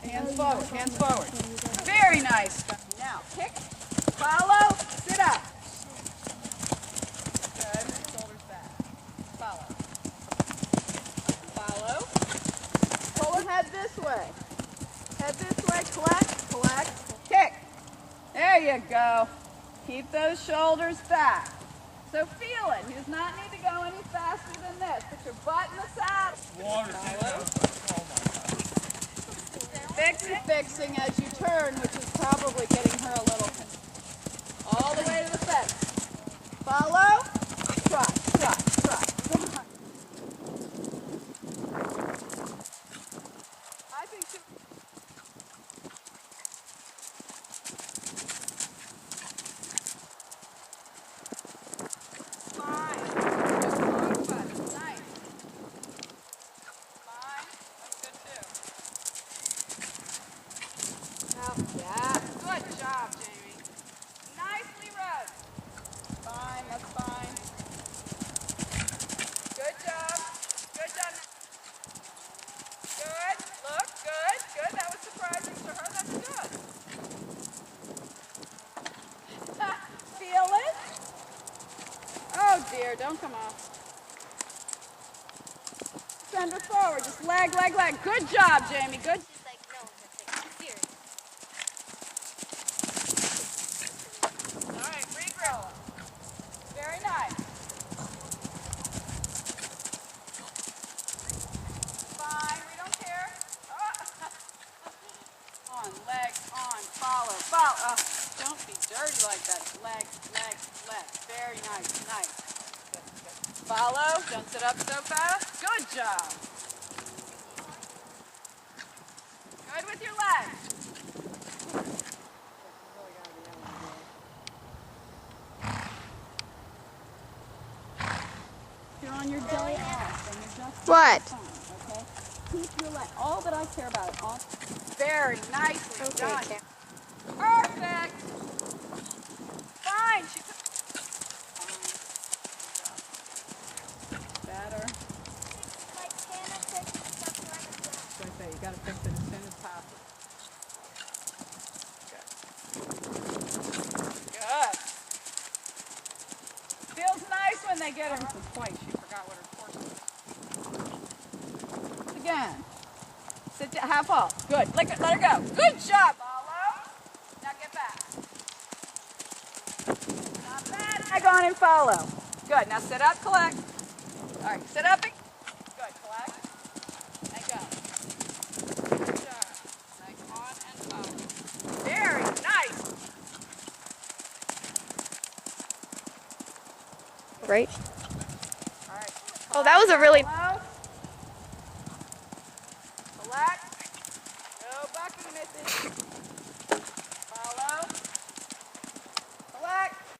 Hands forward, hands forward. Very nice. Now, kick, follow, sit up. Good, shoulders back. Follow. Follow. Pull her head this way. Head this way, collect, collect, kick. There you go. Keep those shoulders back. So feel it. He does not need to go any faster than this. Put your butt in the saddle. Fixing as you turn, which is probably getting her a little all the way to the fence. Follow. Trot, trot, trot. Come on. I think she... Fine. Nice. Fine. That's good too. Yeah. Good job, Jamie. Nicely run. Fine, that's fine. Good job. Good job. Good. Look, good. Good. That was surprising to her. That's good. Feel it? Oh dear, don't come off. Send her forward. Just leg, leg, leg. Good job, Jamie. Good. She's like, no, that's like, serious. All right, regroup. Very nice. Fine, we don't care. On, leg, on, follow, follow. Don't be dirty like that. Leg, leg, leg. Very nice, nice. Good, good. Follow, don't sit up so fast. Good job. Good with your legs. You're on your day off and you're just What? fun, okay? Keep your leg. All that I care about is all. Very nicely done. Okay. Perfect. Fine. She took. Fine. Better. Like, Hannah fixed stuff like that. That's what I say. You got to fix it as soon as possible. Good. Feels nice when they get her. Twice. She forgot what her course was. Again. Sit down. Half off. Good. Let her go. Good job. Follow. Now get back. Not bad. Leg on and follow. Good. Now sit up. Collect. All right. Sit up. And... Good. Collect. And go. Good job. Leg on and follow. Very nice. Right? All right. Oh, that was a really... Follow. Collect. No bucking, missus.